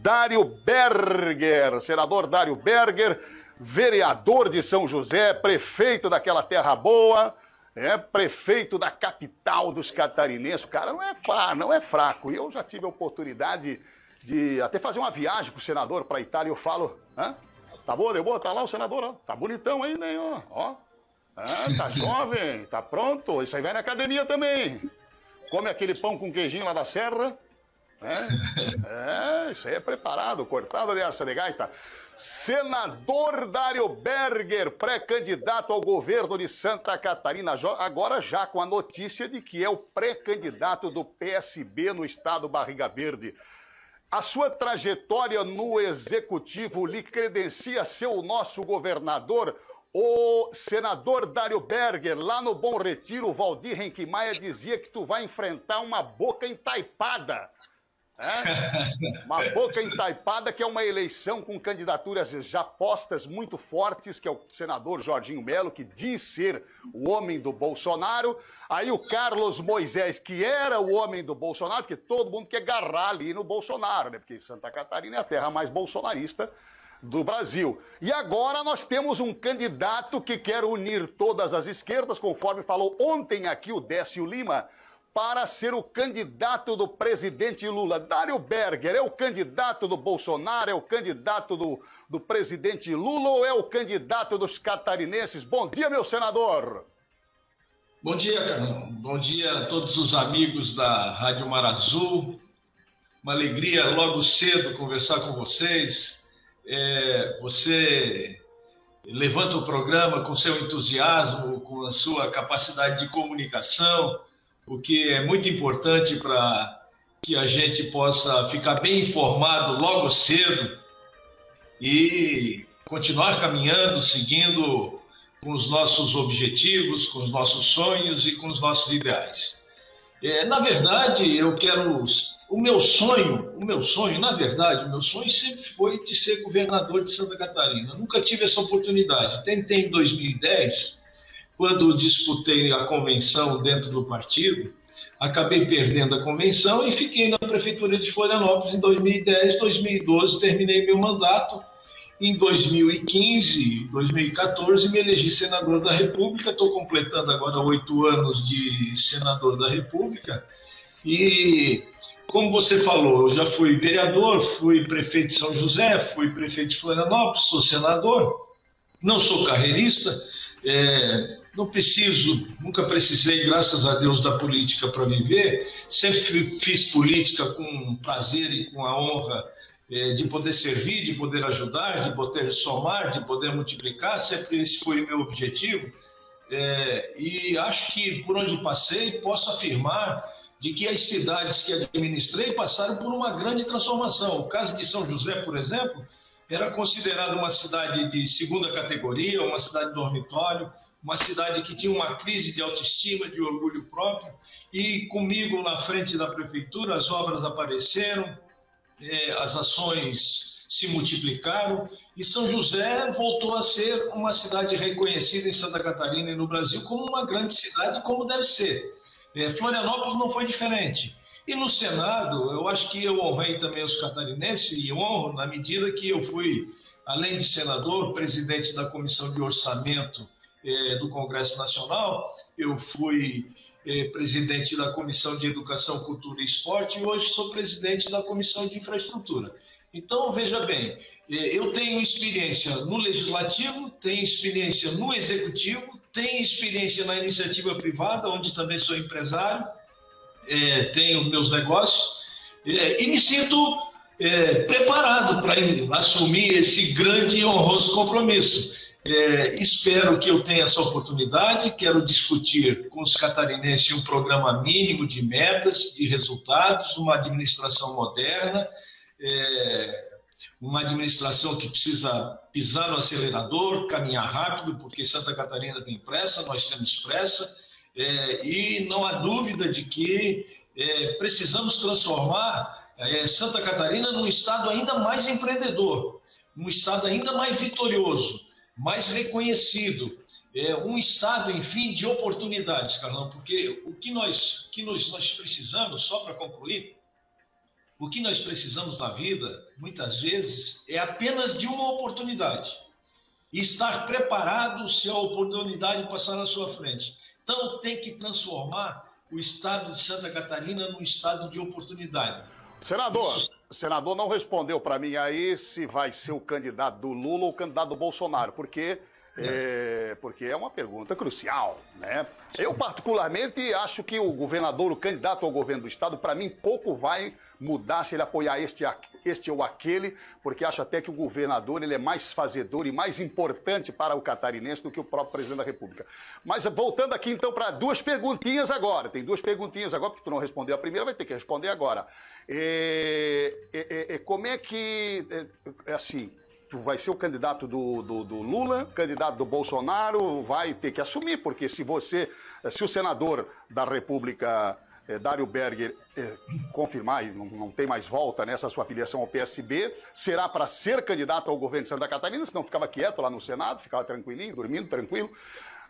Dário Berger. Senador Dário Berger, vereador de São José, prefeito daquela terra boa, prefeito da capital dos catarinenses. O cara não é fraco. E eu já tive a oportunidade de até fazer uma viagem com o senador para a Itália. Eu falo, tá bom, deu boa? Tá lá o senador, ó. Tá bonitão ainda, hein, ó. Tá jovem, tá pronto. Isso aí vai na academia também. Come aquele pão com queijinho lá da serra. Isso aí é preparado, cortado de arça de gaita. Senador Dário Berger, pré-candidato ao governo de Santa Catarina, agora já com a notícia de que é o pré-candidato do PSB no estado Barriga Verde. A sua trajetória no executivo lhe credencia ser o nosso governador? O senador Dário Berger, lá no Bom Retiro, o Valdir Henke Maia dizia que tu vai enfrentar uma boca entaipada. Uma boca entaipada, que é uma eleição com candidaturas já postas muito fortes, que é o senador Jorginho Melo, que diz ser o homem do Bolsonaro. Aí o Carlos Moisés, que era o homem do Bolsonaro, porque todo mundo quer agarrar ali no Bolsonaro, né? Porque Santa Catarina é a terra mais bolsonarista do Brasil. E agora nós temos um candidato que quer unir todas as esquerdas, conforme falou ontem aqui o Décio Lima, para ser o candidato do presidente Lula. Dário Berger é o candidato do Bolsonaro, é o candidato do presidente Lula ou é o candidato dos catarinenses? Bom dia, meu senador. Bom dia, Carlão. Bom dia a todos os amigos da Rádio Mar Azul. Uma alegria logo cedo conversar com vocês. Você levanta o programa com seu entusiasmo, com a sua capacidade de comunicação, o que é muito importante para que a gente possa ficar bem informado logo cedo e continuar caminhando, seguindo com os nossos objetivos, com os nossos sonhos e com os nossos ideais. Na verdade, eu quero... O meu sonho sempre foi de ser governador de Santa Catarina. Eu nunca tive essa oportunidade. Tentei em 2010, quando disputei a convenção dentro do partido, acabei perdendo a convenção e fiquei na prefeitura de Florianópolis em 2010, 2012, terminei meu mandato. Em 2015, 2014, me elegi senador da República. Estou completando agora 8 anos de senador da República. E, como você falou, eu já fui vereador, fui prefeito de São José, fui prefeito de Florianópolis, sou senador, não sou carreirista, nunca precisei, graças a Deus, da política para viver. Sempre fiz política com prazer e com a honra de poder servir, de poder ajudar, de poder somar, de poder multiplicar. Sempre esse foi o meu objetivo. E acho que, por onde passei, posso afirmar de que as cidades que administrei passaram por uma grande transformação. O caso de São José, por exemplo, era considerada uma cidade de segunda categoria, uma cidade dormitório, uma cidade que tinha uma crise de autoestima, de orgulho próprio, e comigo na frente da prefeitura as obras apareceram, as ações se multiplicaram, e São José voltou a ser uma cidade reconhecida em Santa Catarina e no Brasil como uma grande cidade, como deve ser. Florianópolis não foi diferente. E no Senado, eu acho que eu honrei também os catarinenses, e honro na medida que eu fui, além de senador, presidente da Comissão de Orçamento do Congresso Nacional, eu fui presidente da Comissão de Educação, Cultura e Esporte e hoje sou presidente da Comissão de Infraestrutura. Então, veja bem, eu tenho experiência no Legislativo, tenho experiência no Executivo, tenho experiência na iniciativa privada, onde também sou empresário, tenho meus negócios e me sinto preparado para assumir esse grande e honroso compromisso. Espero que eu tenha essa oportunidade. Quero discutir com os catarinenses um programa mínimo de metas, de resultados, uma administração moderna, uma administração que precisa pisar no acelerador, caminhar rápido, porque Santa Catarina tem pressa, nós temos pressa, e não há dúvida de que precisamos transformar Santa Catarina num estado ainda mais empreendedor, um estado ainda mais vitorioso, mais reconhecido, um estado, enfim, de oportunidades, Carlão, porque o que nós precisamos, só para concluir, O que nós precisamos na vida, muitas vezes, é apenas de uma oportunidade. E estar preparado se a oportunidade passar na sua frente. Então, tem que transformar o estado de Santa Catarina num estado de oportunidade. O senador não respondeu para mim aí se vai ser o candidato do Lula ou o candidato do Bolsonaro, porque é uma pergunta crucial, né? Eu, particularmente, acho que o governador, o candidato ao governo do estado, para mim, pouco vai mudar se ele apoiar este ou aquele, porque acho até que o governador ele é mais fazedor e mais importante para o catarinense do que o próprio presidente da República. Mas voltando aqui, então, para duas perguntinhas agora. Tem duas perguntinhas agora, porque tu não respondeu a primeira, vai ter que responder agora. Como é que... assim... Tu vai ser o candidato do Lula, candidato do Bolsonaro, vai ter que assumir, porque se o senador da República, Dário Berger, confirmar, e não tem mais volta nessa sua filiação ao PSB, será para ser candidato ao governo de Santa Catarina, senão ficava quieto lá no Senado, ficava tranquilinho, dormindo, tranquilo,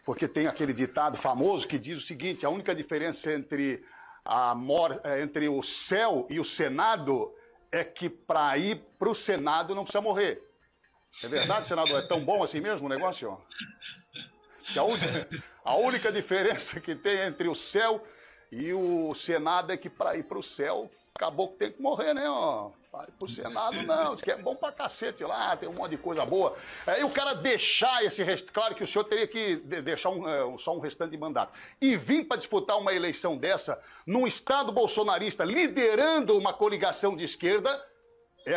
porque tem aquele ditado famoso que diz o seguinte: a única diferença entre o céu e o Senado é que para ir para o Senado não precisa morrer. É verdade, senador? É tão bom assim mesmo o negócio? Que a única diferença que tem entre o céu e o Senado é que para ir para o céu, acabou que tem que morrer, né? Para ir para o Senado, não. Diz que é bom pra cacete lá, tem um monte de coisa boa. E o cara deixar esse... Claro que o senhor teria que deixar só um restante de mandato. E vir para disputar uma eleição dessa, num estado bolsonarista, liderando uma coligação de esquerda...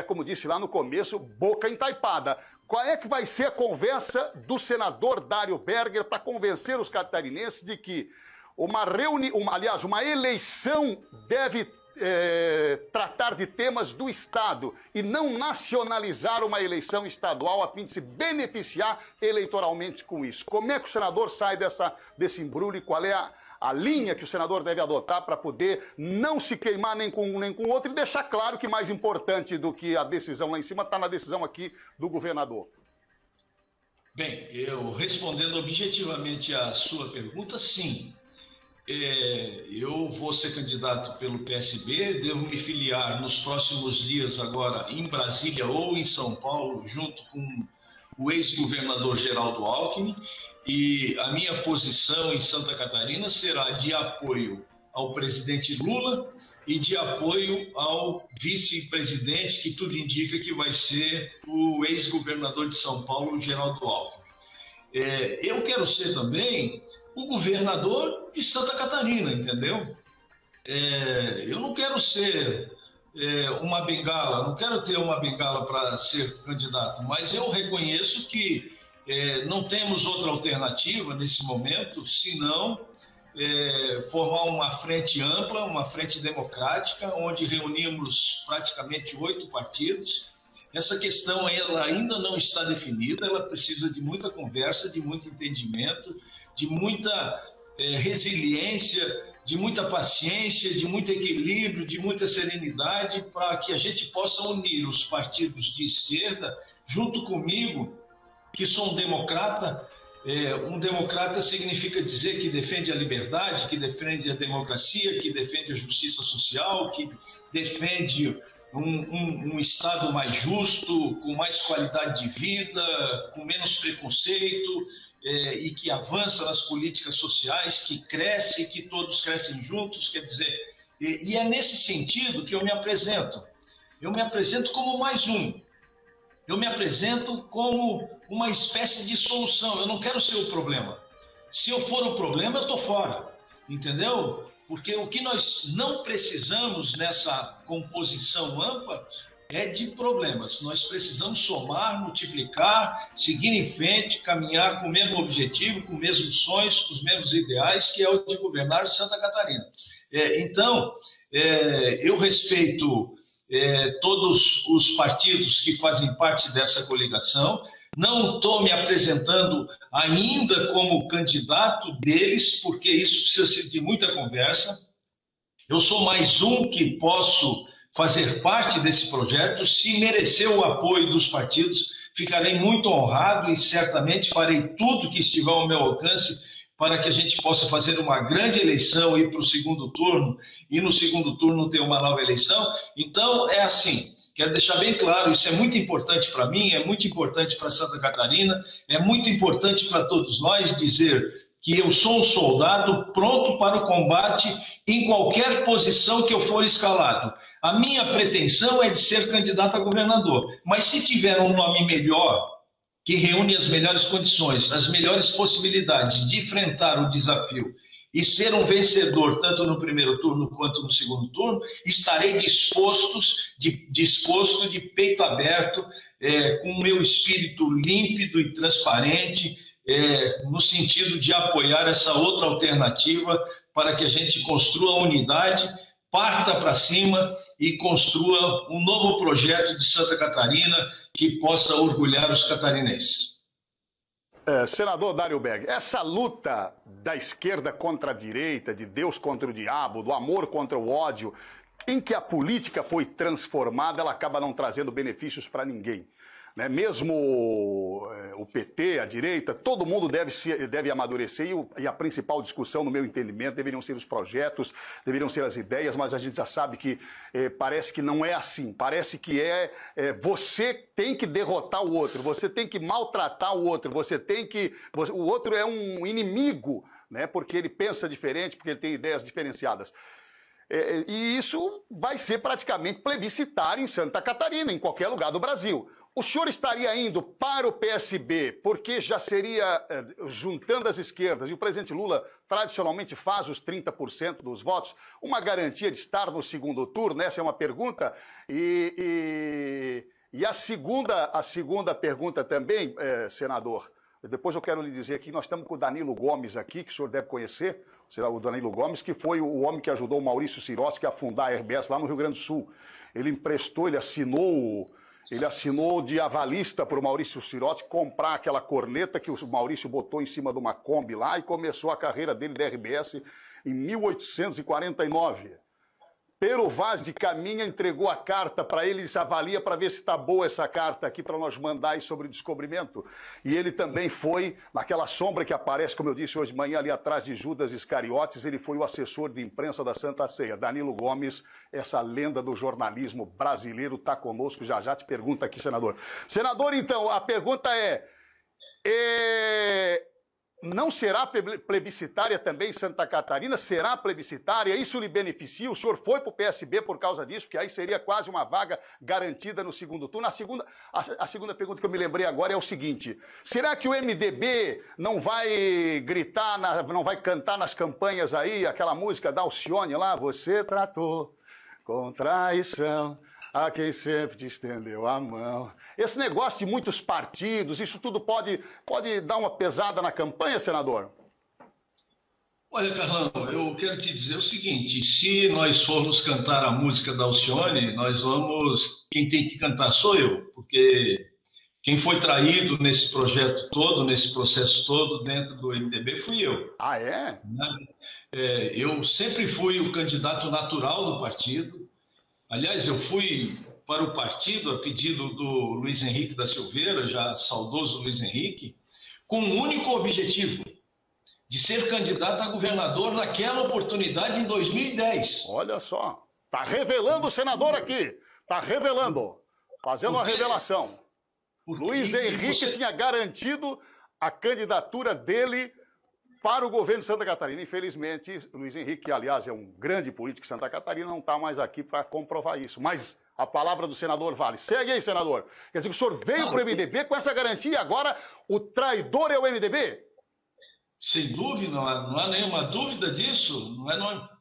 como disse lá no começo, boca entaipada. Qual é que vai ser a conversa do senador Dário Berger para convencer os catarinenses de que uma eleição deve tratar de temas do Estado e não nacionalizar uma eleição estadual a fim de se beneficiar eleitoralmente com isso? Como é que o senador sai desse embrulho e qual é a linha que o senador deve adotar para poder não se queimar nem com um nem com o outro e deixar claro que mais importante do que a decisão lá em cima está na decisão aqui do governador? Bem, eu respondendo objetivamente à sua pergunta, sim. Eu vou ser candidato pelo PSB, devo me filiar nos próximos dias agora em Brasília ou em São Paulo, junto com o ex-governador Geraldo Alckmin, e a minha posição em Santa Catarina será de apoio ao presidente Lula e de apoio ao vice-presidente, que tudo indica que vai ser o ex-governador de São Paulo, Geraldo Alckmin. Eu quero ser também o governador de Santa Catarina, entendeu? Eu não quero ser uma bengala, não quero ter uma bengala para ser candidato, mas eu reconheço que não temos outra alternativa nesse momento, senão formar uma frente ampla, uma frente democrática, onde reunimos praticamente 8 partidos. Essa questão ela ainda não está definida, ela precisa de muita conversa, de muito entendimento, de muita resiliência, de muita paciência, de muito equilíbrio, de muita serenidade, para que a gente possa unir os partidos de esquerda junto comigo, que sou um democrata. Um democrata significa dizer que defende a liberdade, que defende a democracia, que defende a justiça social, que defende um Estado mais justo, com mais qualidade de vida, com menos preconceito, e que avança nas políticas sociais, que cresce, que todos crescem juntos, quer dizer, e é nesse sentido que eu me apresento. Eu me apresento como mais um. Eu me apresento como uma espécie de solução. Eu não quero ser o problema. Se eu for o problema, eu estou fora. Entendeu? Porque o que nós não precisamos nessa composição ampla é de problemas. Nós precisamos somar, multiplicar, seguir em frente, caminhar com o mesmo objetivo, com os mesmos sonhos, com os mesmos ideais, que é o de governar Santa Catarina. Então, eu respeito todos os partidos que fazem parte dessa coligação. Não estou me apresentando ainda como candidato deles, porque isso precisa ser de muita conversa. Eu sou mais um que posso fazer parte desse projeto. Se merecer o apoio dos partidos, ficarei muito honrado e certamente farei tudo que estiver ao meu alcance para que a gente possa fazer uma grande eleição, ir para o segundo turno, e no segundo turno ter uma nova eleição. Então, é assim, quero deixar bem claro, isso é muito importante para mim, é muito importante para Santa Catarina, é muito importante para todos nós dizer que eu sou um soldado pronto para o combate em qualquer posição que eu for escalado. A minha pretensão é de ser candidato a governador, mas se tiver um nome melhor, que reúne as melhores condições, as melhores possibilidades de enfrentar o desafio e ser um vencedor, tanto no primeiro turno quanto no segundo turno, estarei disposto, de peito aberto, com o meu espírito límpido e transparente, no sentido de apoiar essa outra alternativa para que a gente construa a unidade, parta para cima e construa um novo projeto de Santa Catarina que possa orgulhar os catarinenses. Senador Dário Berg, essa luta da esquerda contra a direita, de Deus contra o diabo, do amor contra o ódio, em que a política foi transformada, ela acaba não trazendo benefícios para ninguém. Né? Mesmo o PT, a direita, todo mundo deve amadurecer e a principal discussão, no meu entendimento, deveriam ser os projetos, deveriam ser as ideias, mas a gente já sabe que parece que não é assim. Parece que você tem que derrotar o outro, você tem que maltratar o outro, o outro é um inimigo, né? Porque ele pensa diferente, porque ele tem ideias diferenciadas. E isso vai ser praticamente plebiscitário em Santa Catarina, em qualquer lugar do Brasil. O senhor estaria indo para o PSB porque já seria, juntando as esquerdas, e o presidente Lula tradicionalmente faz os 30% dos votos, uma garantia de estar no segundo turno? Essa é uma pergunta. E a segunda pergunta também, senador, depois eu quero lhe dizer que nós estamos com o Danilo Gomes aqui, que o senhor deve conhecer, o Danilo Gomes, que foi o homem que ajudou o Maurício Sirotsky a fundar a RBS lá no Rio Grande do Sul. Ele emprestou, ele assinou de avalista para o Maurício Sirotsky comprar aquela corneta que o Maurício botou em cima de uma Kombi lá e começou a carreira dele da RBS em 1849. Pero Vaz de Caminha entregou a carta para ele e disse: avalia para ver se está boa essa carta aqui para nós mandar aí sobre o descobrimento. E ele também foi, naquela sombra que aparece, como eu disse hoje de manhã, ali atrás de Judas Iscariotes, ele foi o assessor de imprensa da Santa Ceia. Danilo Gomes, essa lenda do jornalismo brasileiro, está conosco. Já te pergunta aqui, senador. Senador, então, a pergunta não será plebiscitária também Santa Catarina? Será plebiscitária? Isso lhe beneficia? O senhor foi para o PSB por causa disso, porque aí seria quase uma vaga garantida no segundo turno. A segunda pergunta que eu me lembrei agora é o seguinte: será que o MDB não vai gritar, não vai cantar nas campanhas aí aquela música da Alcione lá? Você tratou com traição a quem sempre te estendeu a mão. Esse negócio de muitos partidos, isso tudo pode dar uma pesada na campanha, senador? Olha, Carlão, eu quero te dizer o seguinte: se nós formos cantar a música da Alcione, quem tem que cantar sou eu, porque quem foi traído nesse projeto todo, nesse processo todo dentro do MDB fui eu. Ah, é? Eu sempre fui o candidato natural do partido. Aliás, eu fui para o partido a pedido do Luiz Henrique da Silveira, já saudoso Luiz Henrique, com um único objetivo: de ser candidato a governador naquela oportunidade em 2010. Olha só, está revelando o senador aqui, está revelando, fazendo uma revelação. Luiz Henrique tinha garantido a candidatura dele para o governo de Santa Catarina. Infelizmente, Luiz Henrique, que aliás é um grande político de Santa Catarina, não está mais aqui para comprovar isso. Mas a palavra do senador vale. Segue aí, senador. Quer dizer que o senhor veio para o MDB com essa garantia e agora o traidor é o MDB? Sem dúvida, não há nenhuma dúvida disso.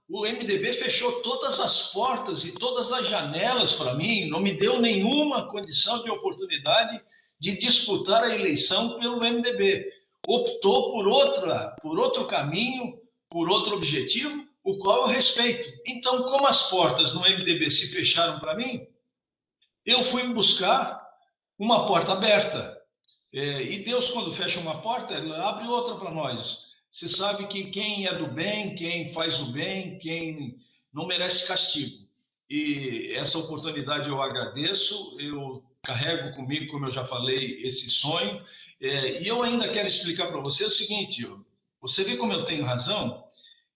O MDB fechou todas as portas e todas as janelas para mim, não me deu nenhuma condição de oportunidade de disputar a eleição pelo MDB. Optou por outro caminho, por outro objetivo, o qual eu respeito. Então, como as portas no MDB se fecharam para mim, eu fui buscar uma porta aberta. E Deus, quando fecha uma porta, ele abre outra para nós. Você sabe que quem é do bem, quem faz o bem, quem não merece castigo. E essa oportunidade eu agradeço, eu carrego comigo, como eu já falei, esse sonho. E eu ainda quero explicar para você o seguinte: Você vê como eu tenho razão,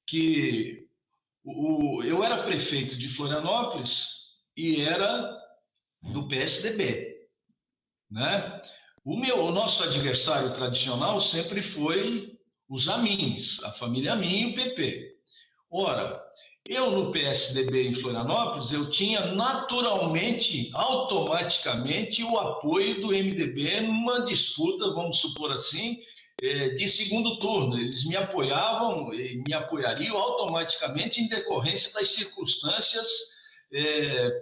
que eu era prefeito de Florianópolis e era do PSDB, né? O nosso adversário tradicional sempre foi os Amins, a família Amin e o PP. Ora, eu no PSDB em Florianópolis, eu tinha naturalmente, automaticamente, o apoio do MDB numa disputa, vamos supor assim, de segundo turno. Eles me apoiavam e me apoiariam automaticamente em decorrência das circunstâncias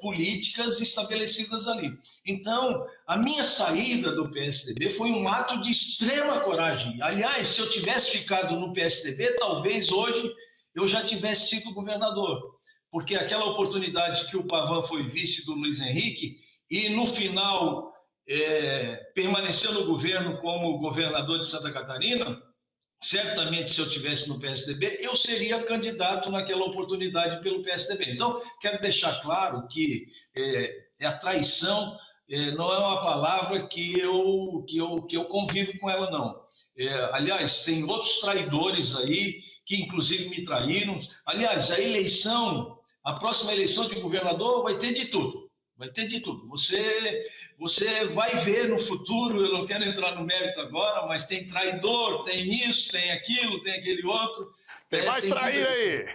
políticas estabelecidas ali. Então, a minha saída do PSDB foi um ato de extrema coragem. Aliás, se eu tivesse ficado no PSDB, talvez hoje eu já tivesse sido governador, porque aquela oportunidade que o Pavão foi vice do Luiz Henrique e no final permaneceu no governo como governador de Santa Catarina, certamente se eu tivesse no PSDB, eu seria candidato naquela oportunidade pelo PSDB. Então, quero deixar claro que a traição não é uma palavra que eu convivo com ela, não. Aliás, tem outros traidores aí que inclusive me traíram. Aliás, a próxima eleição de governador vai ter de tudo. Vai ter de tudo. Você vai ver no futuro, eu não quero entrar no mérito agora, mas tem traidor, tem isso, tem aquilo, tem aquele outro. Tem mais traíra aí.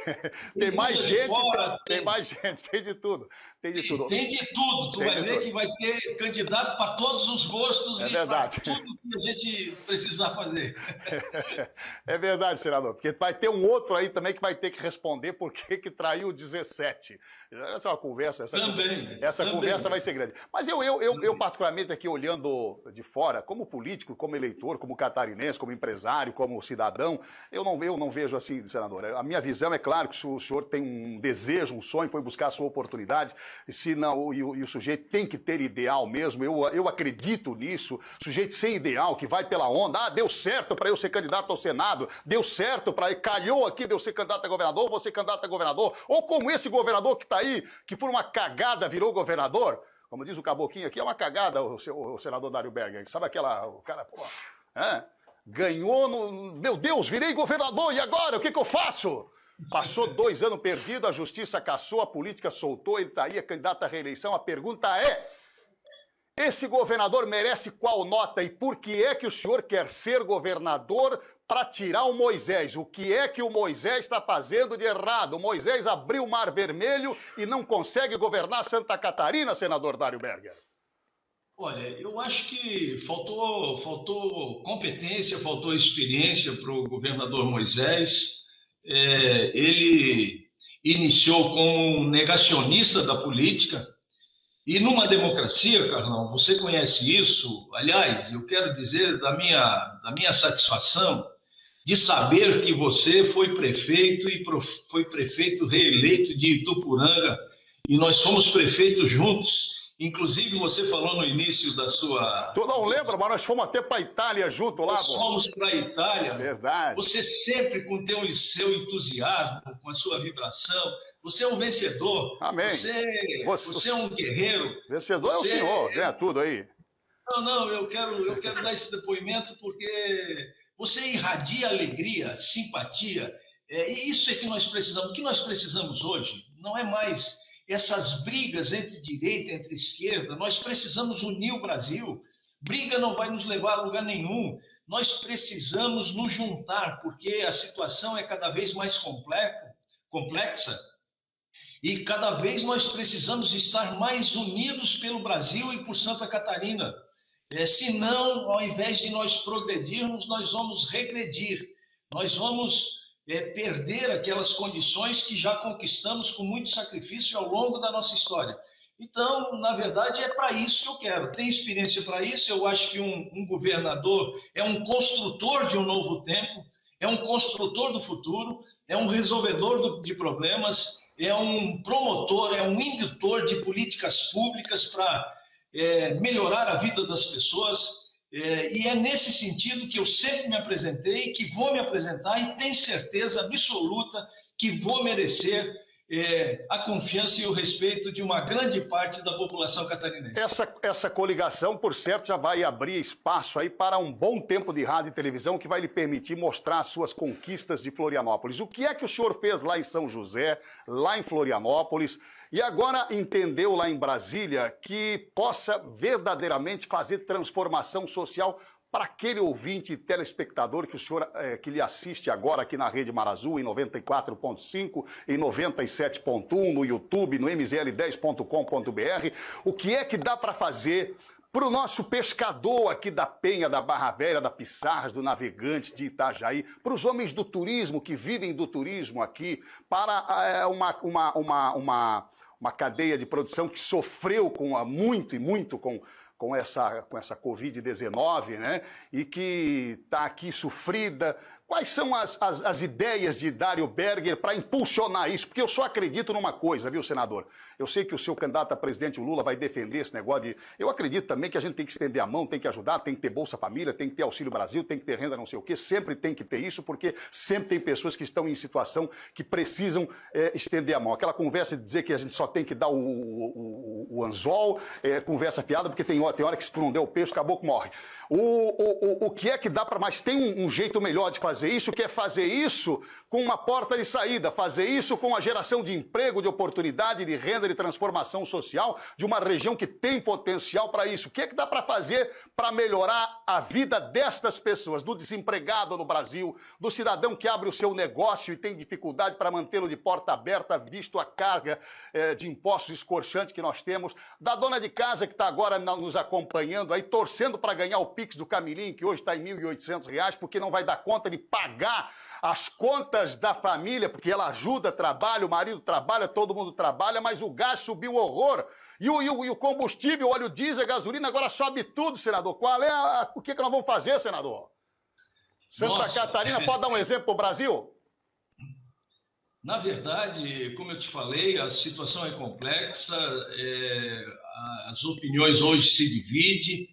Tem mais gente, tem mais gente, tem de tudo. Tem de tudo. Tem de tudo. Tu vai ver que vai ter candidato para todos os gostos e para tudo que a gente precisar fazer. É verdade, senador, porque vai ter um outro aí também que vai ter que responder por que traiu 17. Essa é uma conversa. Essa conversa vai ser grande. Mas eu particularmente aqui olhando de fora, como político, como eleitor, como catarinense, como empresário, como cidadão, eu não vejo assim, senador. A minha visão é claro que se o senhor tem um desejo, um sonho, foi buscar a sua oportunidade, se não, e o sujeito tem que ter ideal mesmo, eu acredito nisso, sujeito sem ideal, que vai pela onda, deu certo para eu ser candidato ao Senado, deu certo para calhou aqui de eu ser candidato a governador, vou ser candidato a governador, ou como esse governador que está aí, que por uma cagada virou governador, como diz o Caboquinho aqui, é uma cagada o senador Dário Berger, sabe o cara, pô, ganhou meu Deus, virei governador, e agora, o que eu faço? Passou 2 anos perdido, a justiça cassou, a política soltou, ele está aí, é candidato à reeleição. A pergunta é, esse governador merece qual nota e por que é que o senhor quer ser governador para tirar o Moisés? O que é que o Moisés está fazendo de errado? O Moisés abriu o Mar Vermelho e não consegue governar Santa Catarina, senador Dário Berger. Olha, eu acho que faltou competência, faltou experiência para o governador Moisés. Ele iniciou como um negacionista da política e numa democracia, Carlão, você conhece isso? Aliás, eu quero dizer da minha satisfação de saber que você foi prefeito e foi prefeito reeleito de Itupuranga e nós fomos prefeitos juntos. Inclusive, você falou no início da sua... Tu não lembra, mas nós fomos até para a Itália junto lá. Nós fomos para a Itália. Verdade. Você sempre com o seu entusiasmo, com a sua vibração. Você é um vencedor. Amém. Você é um guerreiro. Vencedor é o senhor, ganha tudo aí. Não, eu quero dar esse depoimento porque você irradia alegria, simpatia. E isso é que nós precisamos. O que nós precisamos hoje não é mais essas brigas entre direita, entre esquerda. Nós precisamos unir o Brasil. Briga não vai nos levar a lugar nenhum. Nós precisamos nos juntar, porque a situação é cada vez mais complexa e cada vez nós precisamos estar mais unidos pelo Brasil e por Santa Catarina. Senão, ao invés de nós progredirmos, nós vamos regredir. Nós vamos perder aquelas condições que já conquistamos com muito sacrifício ao longo da nossa história. Então, na verdade, é para isso que eu quero. Tem experiência para isso. Eu acho que um governador é um construtor de um novo tempo, é um construtor do futuro, é um resolvedor de problemas, é um promotor, é um indutor de políticas públicas para melhorar a vida das pessoas. E é nesse sentido que eu sempre me apresentei, que vou me apresentar e tenho certeza absoluta que vou merecer a confiança e o respeito de uma grande parte da população catarinense. Essa coligação, por certo, já vai abrir espaço aí para um bom tempo de rádio e televisão que vai lhe permitir mostrar as suas conquistas de Florianópolis. O que é que o senhor fez lá em São José, lá em Florianópolis, e agora entendeu lá em Brasília que possa verdadeiramente fazer transformação social para aquele ouvinte e telespectador que o senhor que lhe assiste agora aqui na Rede Mar Azul, em 94.5, em 97.1, no YouTube, no mzl10.com.br, o que é que dá para fazer para o nosso pescador aqui da Penha, da Barra Velha, da Pissarras, do Navegantes, de Itajaí, para os homens do turismo, que vivem do turismo aqui, para uma cadeia de produção que sofreu muito com essa Covid-19, né? E que está aqui sofrida. Quais são as ideias de Dário Berger para impulsionar isso? Porque eu só acredito numa coisa, viu, senador? Eu sei que o seu candidato a presidente, o Lula, vai defender esse negócio de... Eu acredito também que a gente tem que estender a mão, tem que ajudar, tem que ter Bolsa Família, tem que ter Auxílio Brasil, tem que ter renda não sei o quê. Sempre tem que ter isso, porque sempre tem pessoas que estão em situação que precisam estender a mão. Aquela conversa de dizer que a gente só tem que dar o anzol, conversa fiada, porque tem hora que se tu não der o peixe, o caboclo morre. O que é que dá para... Mas tem um jeito melhor de fazer isso, que é fazer isso com uma porta de saída, fazer isso com a geração de emprego, de oportunidade, de renda, de transformação social de uma região que tem potencial para isso. O que é que dá para fazer para melhorar a vida destas pessoas, do desempregado no Brasil, do cidadão que abre o seu negócio e tem dificuldade para mantê-lo de porta aberta, visto a carga de impostos escorchante que nós temos, da dona de casa que está agora nos acompanhando aí, torcendo para ganhar o Pix do Camilim, que hoje está em R$ 1.800, porque não vai dar conta de pagar as contas da família, porque ela ajuda, trabalha, o marido trabalha, todo mundo trabalha, mas o gás subiu horror. E o combustível, óleo diesel, gasolina, agora sobe tudo, senador. O que nós vamos fazer, senador? Santa Catarina pode dar um exemplo para o Brasil? Na verdade, como eu te falei, a situação é complexa, as opiniões hoje se dividem,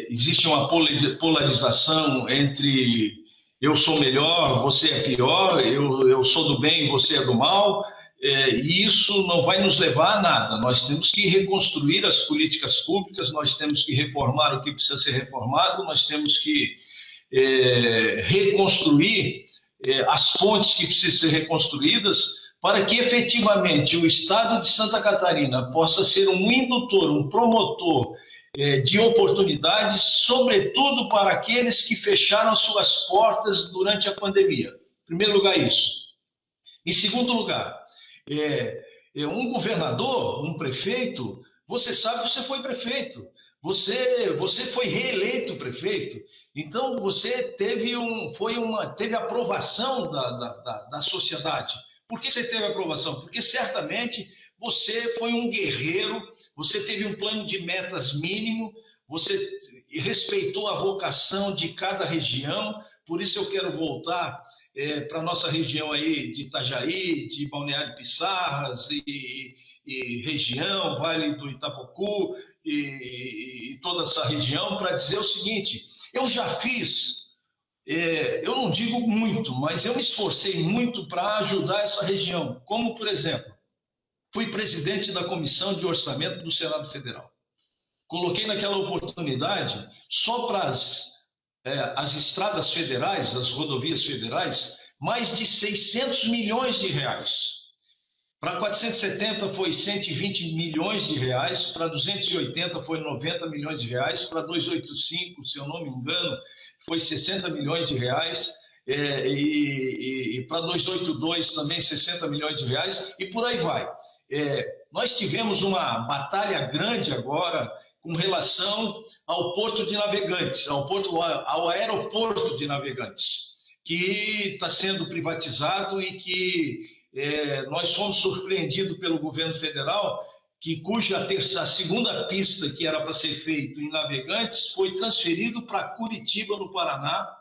existe uma polarização entre eu sou melhor, você é pior, eu sou do bem, você é do mal, e isso não vai nos levar a nada. Nós temos que reconstruir as políticas públicas, nós temos que reformar o que precisa ser reformado, nós temos que reconstruir as pontes que precisam ser reconstruídas para que efetivamente o Estado de Santa Catarina possa ser um indutor, um promotor de oportunidades, sobretudo para aqueles que fecharam suas portas durante a pandemia. Em primeiro lugar, isso. Em segundo lugar, um governador, um prefeito, você sabe que você foi prefeito, você foi reeleito prefeito, então você teve aprovação da sociedade. Por que você teve aprovação? Porque certamente você foi um guerreiro, você teve um plano de metas mínimo, você respeitou a vocação de cada região. Por isso eu quero voltar para a nossa região aí de Itajaí, de Balneário Pissarras e região, Vale do Itapocu e toda essa região, para dizer o seguinte: eu já fiz, eu não digo muito, mas eu me esforcei muito para ajudar essa região, como, por exemplo, fui presidente da Comissão de Orçamento do Senado Federal. Coloquei naquela oportunidade, só para as estradas federais, as rodovias federais, mais de 600 milhões de reais. Para 470 foi 120 milhões de reais, para 280 foi 90 milhões de reais, para 285, se eu não me engano, foi 60 milhões de reais, e para 282 também 60 milhões de reais, e por aí vai. Nós tivemos uma batalha grande agora com relação ao Porto de Navegantes, ao aeroporto de Navegantes, que está sendo privatizado e que nós fomos surpreendidos pelo governo federal, a segunda pista que era para ser feita em Navegantes foi transferido para Curitiba, no Paraná,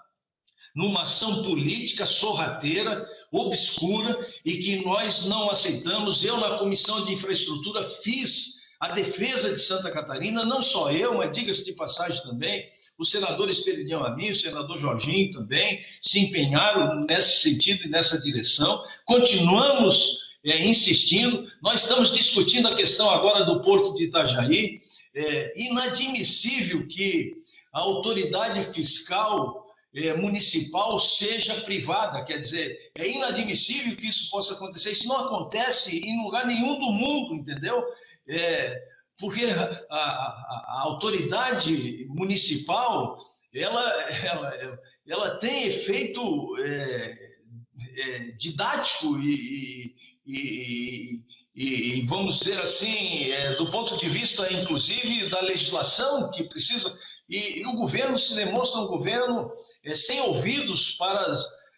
numa ação política sorrateira, obscura, e que nós não aceitamos. Eu, na Comissão de Infraestrutura, fiz a defesa de Santa Catarina, não só eu, mas diga-se de passagem também, o senador Esperidião Amin, o senador Jorginho também se empenharam nesse sentido e nessa direção. Continuamos insistindo. Nós estamos discutindo a questão agora do Porto de Itajaí. É inadmissível que a autoridade fiscal municipal seja privada, quer dizer, é inadmissível que isso possa acontecer. Isso não acontece em lugar nenhum do mundo, entendeu? Porque a autoridade municipal ela tem efeito didático e vamos dizer assim, do ponto de vista, inclusive, da legislação que precisa, e o governo se demonstra um governo sem ouvidos para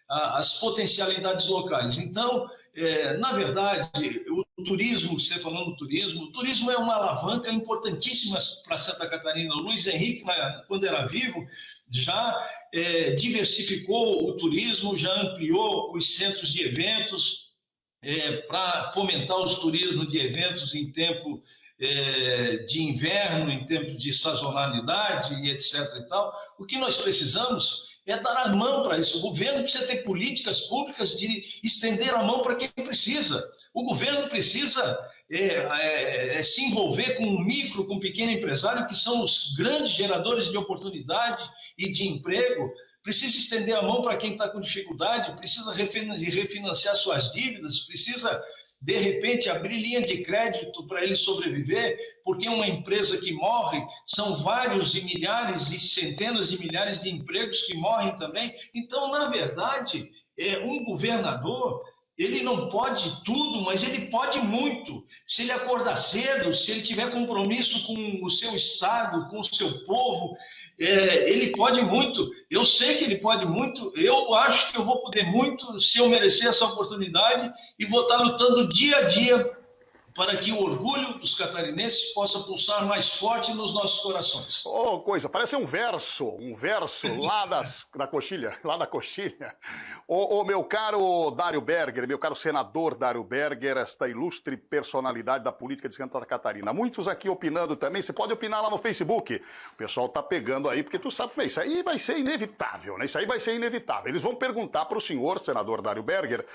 as potencialidades locais. Então, na verdade, o turismo, você falando do turismo, o turismo é uma alavanca importantíssima para Santa Catarina. O Luiz Henrique, quando era vivo, já diversificou o turismo, já ampliou os centros de eventos, para fomentar os turismos de eventos em tempo de inverno, em tempo de sazonalidade e etc. e tal. O que nós precisamos é dar a mão para isso. O governo precisa ter políticas públicas de estender a mão para quem precisa. O governo precisa se envolver com o micro, com o pequeno empresário, que são os grandes geradores de oportunidade e de emprego. Precisa estender a mão para quem está com dificuldade, precisa refinanciar suas dívidas, precisa, de repente, abrir linha de crédito para ele sobreviver, porque uma empresa que morre, são vários e milhares e centenas de milhares de empregos que morrem também. Então, na verdade, um governador, ele não pode tudo, mas ele pode muito. Se ele acordar cedo, se ele tiver compromisso com o seu estado, com o seu povo, ele pode muito. Eu sei que ele pode muito. Eu acho que eu vou poder muito se eu merecer essa oportunidade e vou estar lutando dia a dia para que o orgulho dos catarinenses possa pulsar mais forte nos nossos corações. Oh, coisa, parece um verso lá da coxilha, lá da coxilha. Meu caro Dário Berger, meu caro senador Dário Berger, esta ilustre personalidade da política de Santa Catarina. Muitos aqui opinando também, você pode opinar lá no Facebook. O pessoal tá pegando aí, porque tu sabe, isso aí vai ser inevitável, né? Isso aí vai ser inevitável. Eles vão perguntar para o senhor, senador Dário Berger,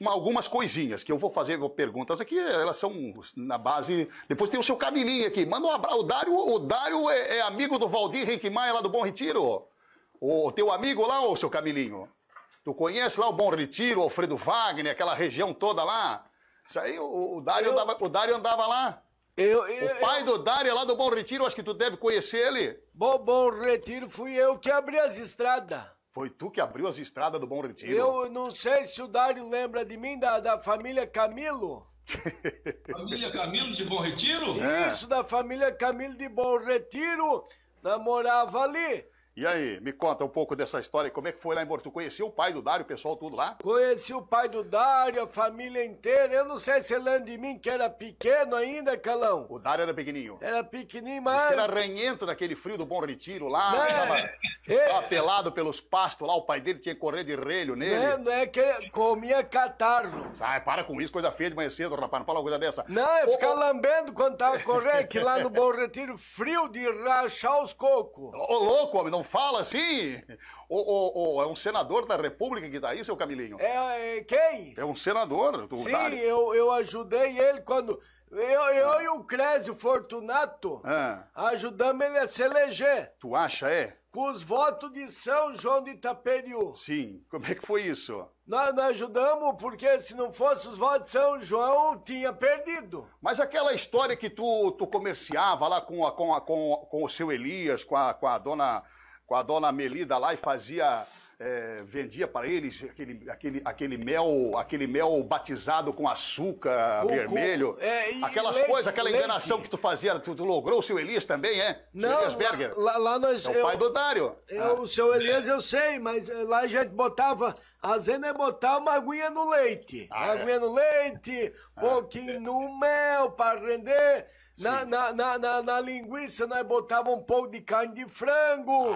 algumas coisinhas que eu vou fazer perguntas aqui, elas são na base. Depois tem o seu Camilinho aqui. Manda um abraço. O Dário é amigo do Valdir Henrique Maia lá do Bom Retiro? O teu amigo lá, ô seu Camilinho? Tu conhece lá o Bom Retiro, o Alfredo Wagner, aquela região toda lá? Isso aí, o Dário andava lá. O pai do Dário é lá do Bom Retiro, acho que tu deve conhecer ele. Bom Retiro fui eu que abri as estradas. Foi tu que abriu as estradas do Bom Retiro? Eu não sei se o Dário lembra de mim, da família Camilo. Família Camilo de Bom Retiro? Isso, da família Camilo de Bom Retiro, namorava ali. E aí, me conta um pouco dessa história, como é que foi lá em Borto? Tu conheceu o pai do Dário, o pessoal tudo lá? Conheci o pai do Dário, a família inteira. Eu não sei se ele lembra de mim, que era pequeno ainda, Calão. O Dário era pequenininho. Era pequenininho, mas... Diz que era ranhento naquele frio do Bom Retiro lá, tava pelado pelos pastos lá, o pai dele tinha que correr de relho nele. Não é que ele comia catarro. Sai, para com isso, coisa feia de manhã cedo, rapaz, não fala uma coisa dessa. Não, eu ficava lambendo quando tava correndo, que lá no Bom Retiro, frio de rachar os cocos. Ô, louco, homem, não fala assim. É um senador da República que tá aí, seu Camilinho? Quem? É um senador. Sim, eu ajudei ele quando... Eu e o Crésio Fortunato ajudamos ele a se eleger. Tu acha, Com os votos de São João de Itaperiú. Sim, como é que foi isso? Nós ajudamos porque se não fosse os votos de São João, tinha perdido. Mas aquela história que tu comerciava lá com o seu Elias, com a dona Melida lá e fazia... vendia para eles aquele mel batizado com açúcar vermelho, aquelas coisas, aquela enganação que tu fazia, tu logrou o seu Elias também, Não, Elias Berger. Lá nós... É o pai do Dário. O seu Elias eu sei, mas lá a gente botava, às vezes nós botava uma aguinha no leite. Aguinha no leite, pouquinho no mel para render... Na linguiça nós botávamos um pouco de carne de frango.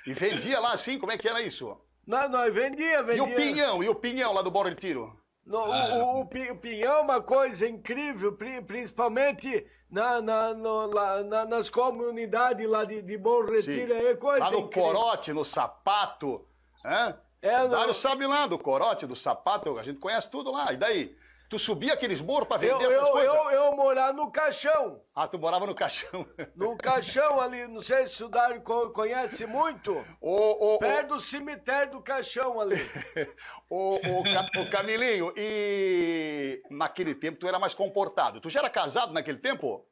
E vendia lá assim? Como é que era isso? Nós vendia. E o pinhão lá do Bom Retiro? O pinhão é uma coisa incrível, principalmente nas comunidades lá de Bom Retiro. É coisa lá no incrível. corote, no sapato. O Dário sabe lá do corote, do sapato, a gente conhece tudo lá. E daí? Tu subia aqueles morros pra vender essas coisas? Eu morava no caixão. Ah, tu morava no caixão. No caixão ali, não sei se o Dário conhece muito. Perto do cemitério do caixão ali. Ô Camilinho, e naquele tempo tu era mais comportado. Tu já era casado naquele tempo?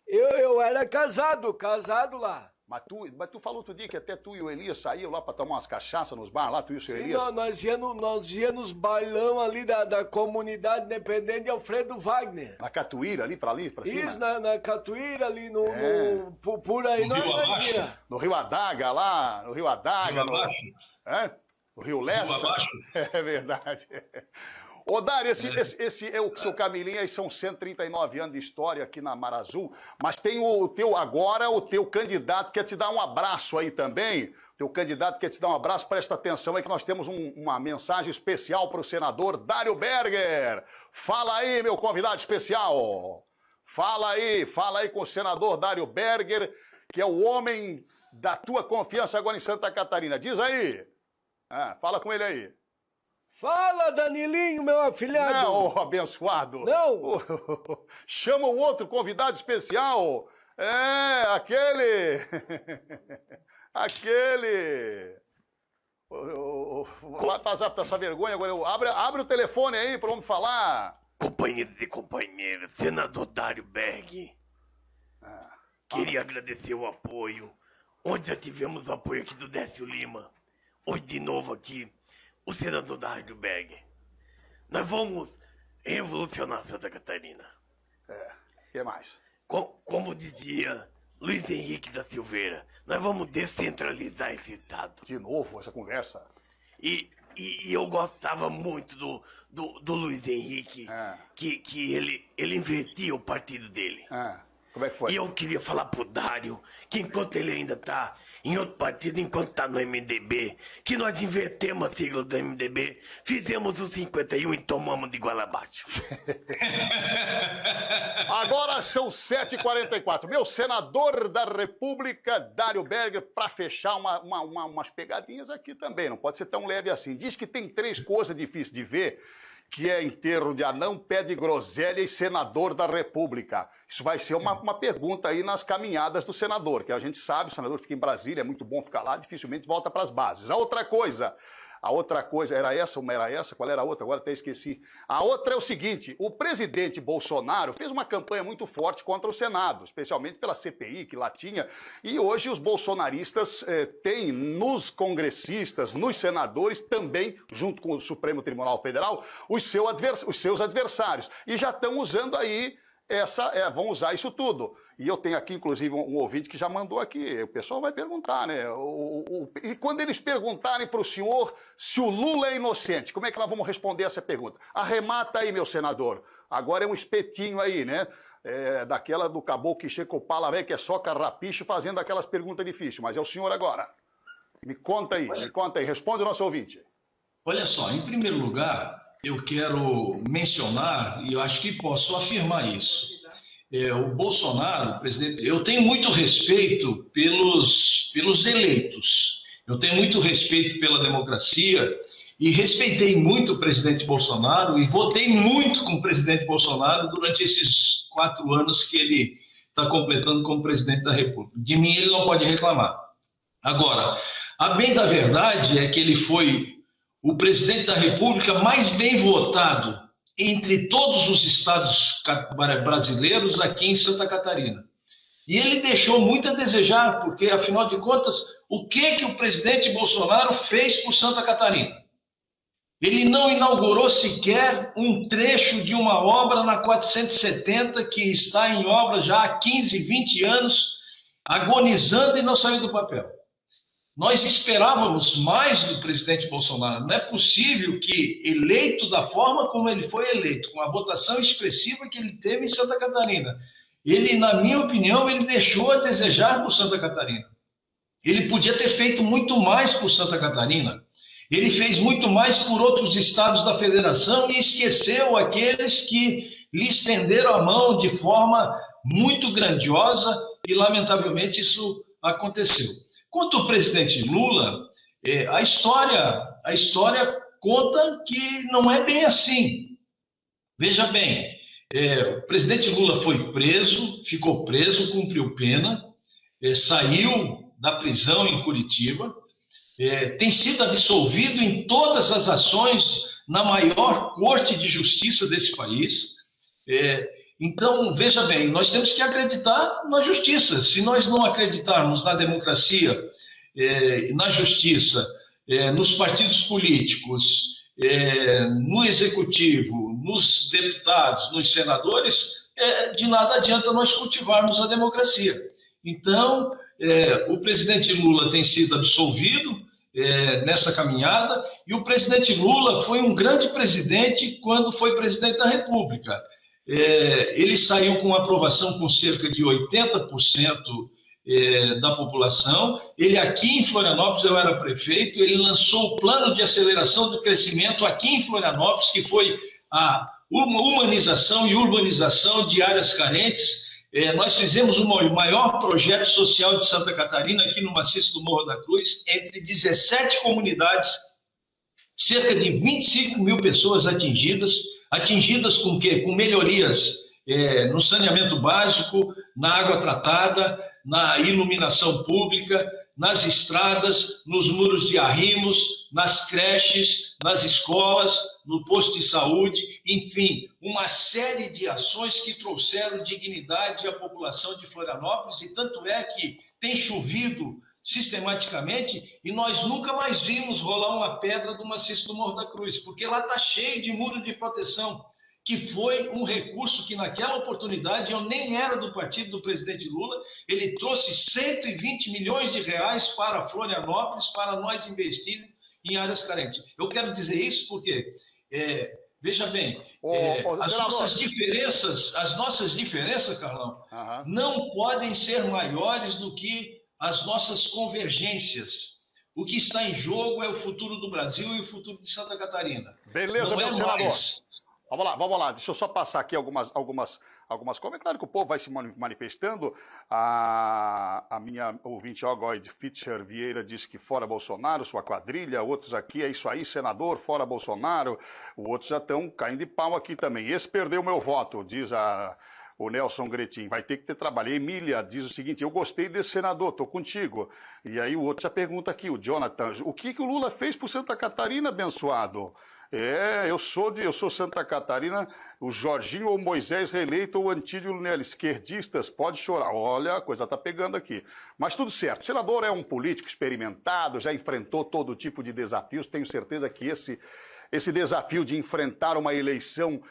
Eu era casado lá. Mas tu falou outro dia que até tu e o Elias saíam lá pra tomar umas cachaças nos bar lá, tu e o seu Elias? Sim, nós íamos nos bailão ali da comunidade independente de Alfredo Wagner. Na Catuíra, ali pra cima? Isso, na Catuíra ali, por aí. No Rio Abaixo? No Rio Adaga lá, no Rio Adaga. Rio Abaixo? No Rio Lessa? Rio Abaixo? É verdade. Ô, Dário, esse é o seu Camilinho, aí são 139 anos de história aqui na Mar Azul, mas tem o teu candidato quer te dar um abraço aí também. Teu candidato quer te dar um abraço, presta atenção aí que nós temos uma mensagem especial para o senador Dário Berger. Fala aí, meu convidado especial. Fala aí com o senador Dário Berger, que é o homem da tua confiança agora em Santa Catarina. Diz aí. Fala com ele aí. Fala, Danilinho, meu afilhado. Não, abençoado. Não. Chama o outro convidado especial. Aquele. Vai passar por essa vergonha agora. Abre o telefone aí para homem falar. Companheiros e companheiras, senador Dário Berger. Queria agradecer o apoio. Ontem já tivemos o apoio aqui do Décio Lima. Hoje de novo aqui. O senador Dário Berger. Nós vamos revolucionar Santa Catarina. O que mais? Como dizia Luiz Henrique da Silveira, nós vamos descentralizar esse estado. De novo essa conversa? E eu gostava muito do Luiz Henrique, que ele invertia o partido dele. Como é que foi? E eu queria falar pro Dário que enquanto ele ainda tá em outro partido, enquanto tá no MDB, que nós invertemos a sigla do MDB, fizemos o 51 e tomamos de igual abaixo. Agora são 7h44. Meu senador da República, Dário Berger, para fechar umas pegadinhas aqui também, não pode ser tão leve assim. Diz que tem 3 coisas difíceis de ver, que é enterro de anão, pé de groselha e senador da República. Isso vai ser uma pergunta aí nas caminhadas do senador, que a gente sabe, o senador fica em Brasília, é muito bom ficar lá, dificilmente volta para as bases. A outra coisa, era essa? Uma era essa? Qual era a outra? Agora até esqueci. A outra é o seguinte, o presidente Bolsonaro fez uma campanha muito forte contra o Senado, especialmente pela CPI que lá tinha, e hoje os bolsonaristas têm nos congressistas, nos senadores, também, junto com o Supremo Tribunal Federal, os seus adversários. E já estão usando aí vão usar isso tudo. E eu tenho aqui, inclusive, um ouvinte que já mandou aqui. O pessoal vai perguntar, né? E quando eles perguntarem para o senhor se o Lula é inocente, como é que nós vamos responder essa pergunta? Arremata aí, meu senador. Agora é um espetinho aí, né? Daquela do caboclo que chega com o pala velho, que é só carrapicho, fazendo aquelas perguntas difíceis. Mas é o senhor agora. Me conta aí, responde o nosso ouvinte. Olha só, em primeiro lugar, eu quero mencionar, e eu acho que posso afirmar isso. O Bolsonaro, presidente, eu tenho muito respeito pelos eleitos, eu tenho muito respeito pela democracia e respeitei muito o presidente Bolsonaro e votei muito com o presidente Bolsonaro durante esses 4 anos que ele está completando como presidente da República. De mim ele não pode reclamar. Agora, a bem da verdade é que ele foi o presidente da República mais bem votado entre todos os estados brasileiros aqui em Santa Catarina. E ele deixou muito a desejar, porque, afinal de contas, o que o presidente Bolsonaro fez por Santa Catarina? Ele não inaugurou sequer um trecho de uma obra na 470, que está em obra já há 15, 20 anos, agonizando e não saiu do papel. Nós esperávamos mais do presidente Bolsonaro. Não é possível que, eleito da forma como ele foi eleito, com a votação expressiva que ele teve em Santa Catarina, ele, na minha opinião, ele deixou a desejar por Santa Catarina. Ele podia ter feito muito mais por Santa Catarina. Ele fez muito mais por outros estados da federação e esqueceu aqueles que lhe estenderam a mão de forma muito grandiosa e, lamentavelmente, isso aconteceu. Quanto ao presidente Lula, a história conta que não é bem assim. Veja bem, o presidente Lula foi preso, ficou preso, cumpriu pena, saiu da prisão em Curitiba, tem sido absolvido em todas as ações na maior corte de justiça desse país. Então, veja bem, nós temos que acreditar na justiça. Se nós não acreditarmos na democracia, na justiça, nos partidos políticos, no executivo, nos deputados, nos senadores, de nada adianta nós cultivarmos a democracia. Então, o presidente Lula tem sido absolvido nessa caminhada, e o presidente Lula foi um grande presidente quando foi presidente da República. Ele saiu com aprovação com cerca de 80% da população. Ele aqui em Florianópolis, eu era prefeito, ele lançou o plano de aceleração do crescimento aqui em Florianópolis, que foi a humanização e urbanização de áreas carentes. Nós fizemos o maior projeto social de Santa Catarina, aqui no maciço do Morro da Cruz, entre 17 comunidades, cerca de 25 mil pessoas atingidas com quê? Com melhorias no saneamento básico, na água tratada, na iluminação pública, nas estradas, nos muros de arrimos, nas creches, nas escolas, no posto de saúde, enfim, uma série de ações que trouxeram dignidade à população de Florianópolis, e tanto é que tem chovido sistematicamente e nós nunca mais vimos rolar uma pedra do maciço do Morro da Cruz, porque lá está cheio de muro de proteção, que foi um recurso que naquela oportunidade eu nem era do partido do presidente Lula. Ele trouxe 120 milhões de reais para Florianópolis, para nós investirmos em áreas carentes. Eu quero dizer isso porque, veja bem, as nossas diferenças, Carlão, não podem ser maiores do que as nossas convergências. O que está em jogo é o futuro do Brasil e o futuro de Santa Catarina. Beleza, meu senador. Vamos lá. Deixa eu só passar aqui algumas coisas. Claro que o povo vai se manifestando. A minha ouvinte, Goide Fischer Vieira, disse que fora Bolsonaro, sua quadrilha. Outros aqui, é isso aí, senador, fora Bolsonaro. Outros já estão caindo de pau aqui também. Esse perdeu meu voto, diz o Nelson Gretin. Vai ter que ter trabalho. Emília diz o seguinte: eu gostei desse senador, estou contigo. E aí o outro já pergunta aqui, o Jonathan, o que o Lula fez por Santa Catarina, abençoado? Eu sou Santa Catarina, o Jorginho ou Moisés reeleito ou Antídio Lunelli, esquerdistas, pode chorar. Olha, a coisa está pegando aqui. Mas tudo certo, o senador é um político experimentado, já enfrentou todo tipo de desafios, tenho certeza que esse desafio de enfrentar uma eleição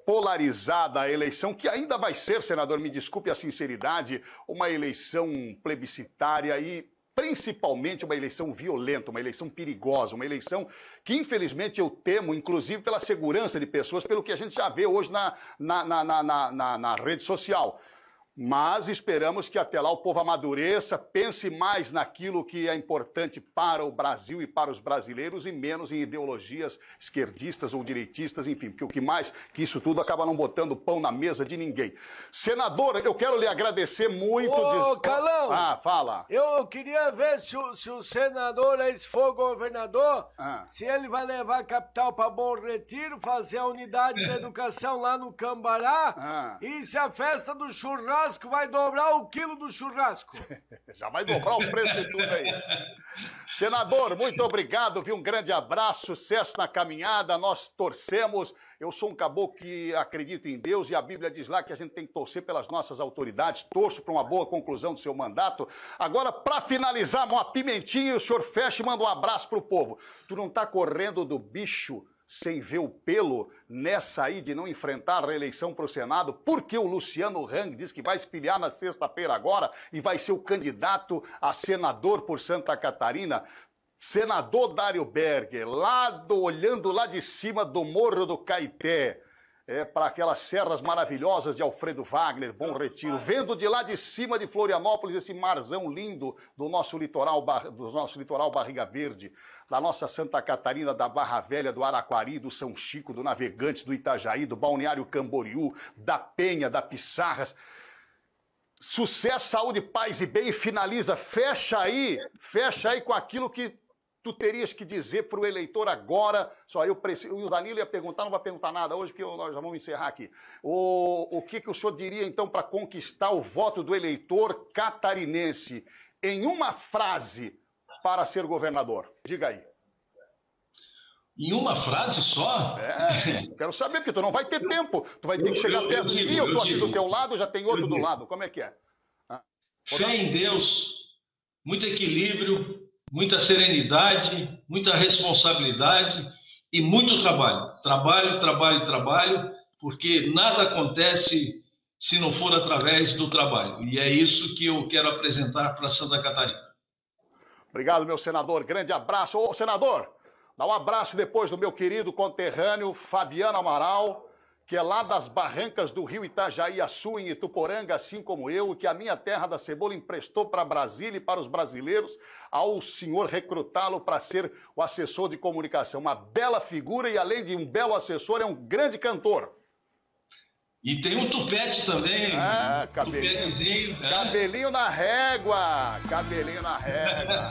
polarizada, a eleição que ainda vai ser, senador, me desculpe a sinceridade, uma eleição plebiscitária e principalmente uma eleição violenta, uma eleição perigosa, uma eleição que, infelizmente, eu temo, inclusive pela segurança de pessoas, pelo que a gente já vê hoje na rede social. Mas esperamos que até lá o povo amadureça, pense mais naquilo que é importante para o Brasil e para os brasileiros e menos em ideologias esquerdistas ou direitistas, enfim, porque o que mais que isso tudo acaba não botando pão na mesa de ninguém. Senador, eu quero lhe agradecer muito. Ô, Calão! Fala. Eu queria ver se o senador, se for governador, se ele vai levar a capital para Bom Retiro, fazer a unidade de educação lá no Cambará, e se a festa do churrasco vai dobrar o quilo do churrasco. Já vai dobrar o preço de tudo aí. Senador, muito obrigado, viu? Um grande abraço, sucesso na caminhada, nós torcemos. Eu sou um caboclo que acredita em Deus e a Bíblia diz lá que a gente tem que torcer pelas nossas autoridades. Torço para uma boa conclusão do seu mandato. Agora, para finalizar, uma pimentinha e o senhor fecha e manda um abraço para o povo. Tu não tá correndo do bicho sem ver o pelo nessa aí de não enfrentar a reeleição para o Senado, porque o Luciano Hang diz que vai se filiar na sexta-feira agora e vai ser o candidato a senador por Santa Catarina. Senador Dário Berger, olhando lá de cima do Morro do Caeté, para aquelas serras maravilhosas de Alfredo Wagner, Bom Retiro, vendo de lá de cima de Florianópolis esse marzão lindo do nosso litoral Barriga Verde, da nossa Santa Catarina, da Barra Velha, do Araquari, do São Chico, do Navegantes, do Itajaí, do Balneário Camboriú, da Penha, da Pissarras. Sucesso, saúde, paz e bem, e finaliza, fecha aí com aquilo que tu terias que dizer para o eleitor agora. Só eu preciso. O Danilo ia perguntar, não vai perguntar nada hoje, porque nós já vamos encerrar aqui. O que o senhor diria, então, para conquistar o voto do eleitor catarinense em uma frase para ser governador? Diga aí. Em uma frase só? Quero saber, porque tu não vai ter tempo. Tu vai ter que chegar perto de mim, eu estou aqui do teu lado, já tem outro do lado. Como é que é? Fé em Deus, muito equilíbrio, muita serenidade, muita responsabilidade e muito trabalho. Trabalho, porque nada acontece se não for através do trabalho. E é isso que eu quero apresentar para Santa Catarina. Obrigado, meu senador. Grande abraço. Ô, senador, dá um abraço depois do meu querido conterrâneo Fabiano Amaral, que é lá das barrancas do rio Itajaí-Açu, em Ituporanga, assim como eu, que a minha terra da cebola emprestou para Brasília e para os brasileiros, ao senhor recrutá-lo para ser o assessor de comunicação. Uma bela figura e, além de um belo assessor, é um grande cantor. E tem um tupete também. Cabelinho. Tupetezinho. Cabelinho na régua. Cabelinho na régua.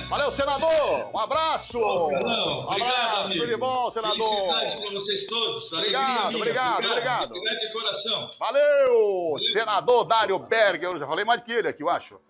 Valeu, senador. Um abraço. Obrigado, amigo. Tudo de bom, senador. Felicidades para vocês todos. Obrigado. Obrigado de coração. Valeu, senador Dário Berger. Eu já falei mais que ele aqui, eu acho.